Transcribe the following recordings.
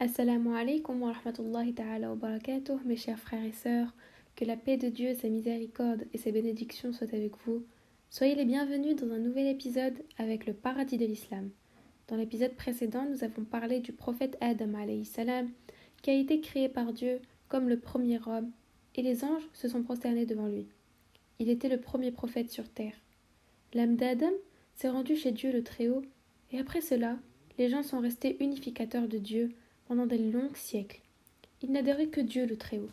Assalamu alaikum wa rahmatullahi ta'ala wa barakatuh, mes chers frères et sœurs, que la paix de Dieu, sa miséricorde et ses bénédictions soient avec vous. Soyez les bienvenus dans un nouvel épisode avec le paradis de l'islam. Dans l'épisode précédent, nous avons parlé du prophète Adam alayhi salam, qui a été créé par Dieu comme le premier homme, et les anges se sont prosternés devant lui. Il était le premier prophète sur terre. L'âme d'Adam s'est rendue chez Dieu le Très-Haut, et après cela, les gens sont restés unificateurs de Dieu pendant des longs siècles. Ils n'adoraient que Dieu le Très-Haut.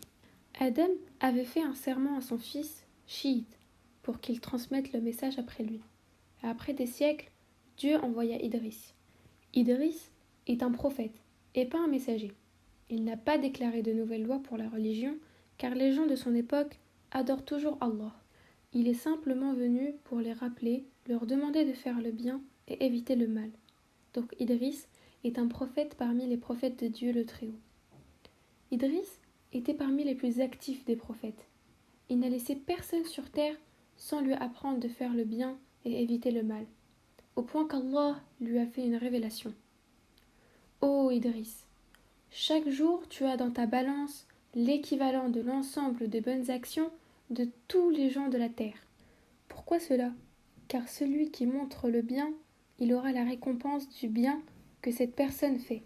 Adam avait fait un serment à son fils, Shith, pour qu'il transmette le message après lui. Après des siècles, Dieu envoya Idris. Idris est un prophète et pas un messager. Il n'a pas déclaré de nouvelles lois pour la religion, car les gens de son époque adorent toujours Allah. Il est simplement venu pour les rappeler, leur demander de faire le bien et éviter le mal. Donc Idris est un prophète parmi les prophètes de Dieu le Très-Haut. Idris était parmi les plus actifs des prophètes. Il n'a laissé personne sur terre sans lui apprendre de faire le bien et éviter le mal, au point qu'Allah lui a fait une révélation. Ô Idris, chaque jour tu as dans ta balance l'équivalent de l'ensemble des bonnes actions de tous les gens de la terre. Pourquoi cela? Car celui qui montre le bien, il aura la récompense du bien que cette personne fait.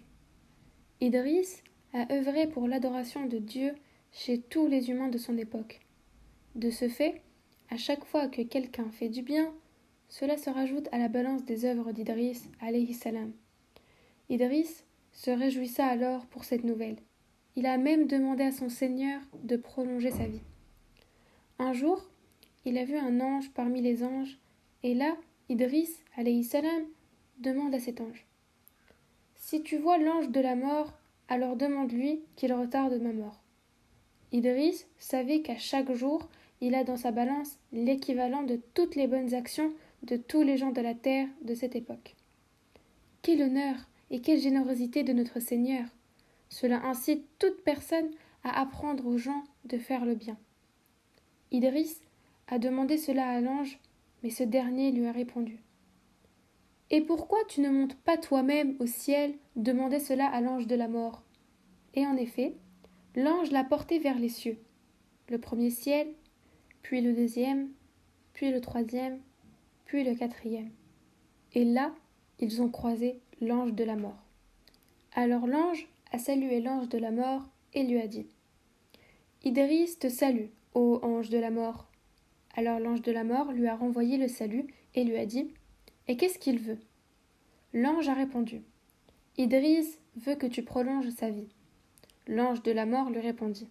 Idris a œuvré pour l'adoration de Dieu chez tous les humains de son époque. De ce fait, à chaque fois que quelqu'un fait du bien, cela se rajoute à la balance des œuvres d'Idris alayhi salam. Idris se réjouissa alors pour cette nouvelle. Il a même demandé à son Seigneur de prolonger sa vie. Un jour, il a vu un ange parmi les anges, et là, Idris alayhi salam demande à cet ange: si tu vois l'ange de la mort, alors demande-lui qu'il retarde ma mort. Idris savait qu'à chaque jour, il a dans sa balance l'équivalent de toutes les bonnes actions de tous les gens de la terre de cette époque. Quel honneur et quelle générosité de notre Seigneur! Cela incite toute personne à apprendre aux gens de faire le bien. Idris a demandé cela à l'ange, mais ce dernier lui a répondu: et pourquoi tu ne montes pas toi-même au ciel demander cela à l'ange de la mort? Et en effet, l'ange l'a porté vers les cieux. Le premier ciel, puis le deuxième, puis le troisième, puis le quatrième. Et là, ils ont croisé l'ange de la mort. Alors l'ange a salué l'ange de la mort et lui a dit: Idris te salue, ô ange de la mort. Alors l'ange de la mort lui a renvoyé le salut et lui a dit: et qu'est-ce qu'il veut? L'ange a répondu: Idris veut que tu prolonges sa vie. L'ange de la mort lui répondit: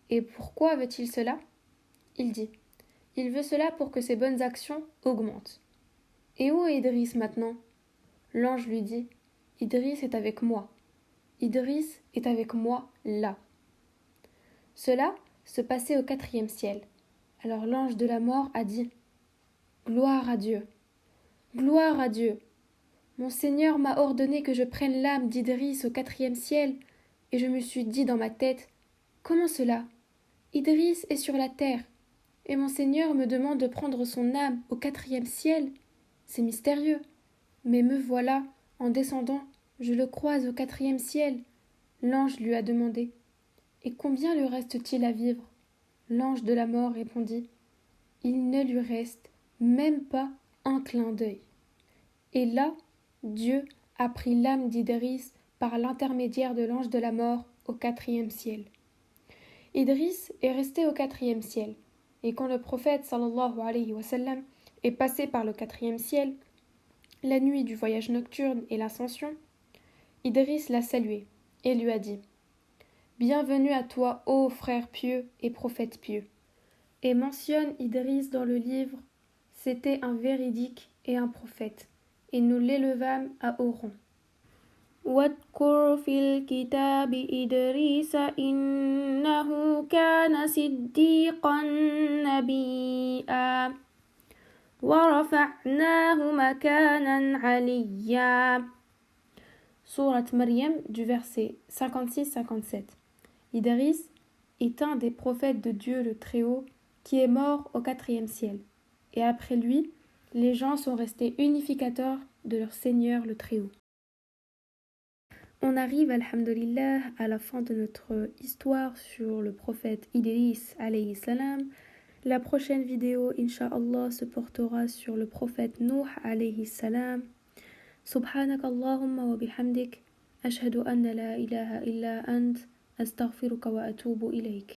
et pourquoi veut-il cela? Il dit: il veut cela pour que ses bonnes actions augmentent. Et où est Idris maintenant? L'ange lui dit: Idris est avec moi. Idris est avec moi là. Cela se passait au quatrième ciel. Alors l'ange de la mort a dit: gloire à Dieu! Gloire à Dieu! Mon Seigneur m'a ordonné que je prenne l'âme d'Idris au quatrième ciel, et je me suis dit dans ma tête: comment cela? Idris est sur la terre, et mon Seigneur me demande de prendre son âme au quatrième ciel. C'est mystérieux. Mais me voilà, en descendant, je le croise au quatrième ciel. L'ange lui a demandé: et combien lui reste-t-il à vivre? L'ange de la mort répondit: il ne lui reste même pas un clin d'œil. Et là, Dieu a pris l'âme d'Idris par l'intermédiaire de l'ange de la mort au quatrième ciel. Idris est resté au quatrième ciel, et quand le prophète sallallahu alayhi wa sallam est passé par le quatrième ciel, la nuit du voyage nocturne et l'ascension, Idris l'a salué et lui a dit: bienvenue à toi, ô frère pieux et prophète pieux. Et mentionne Idris dans le livre: c'était un véridique et un prophète, et nous l'élevâmes à haut rang. واذكر في الكتاب إدريس إنه كان صديقا نبيا ورفعناه مكانا عليا. Sourate Maryam du verset 56-57. Idris est un des prophètes de Dieu le Très-Haut qui est mort au quatrième ciel. Et après lui, les gens sont restés unificateurs de leur Seigneur le Très-Haut. On arrive, alhamdulillah, à la fin de notre histoire sur le prophète Idris alayhi salam. La prochaine vidéo, Inch'Allah, se portera sur le prophète Nuh alayhi salam. Subhanak Allahumma wa bihamdik. Ashhadu anna la ilaha illa ant. Astaghfiruka wa atubu ilayk.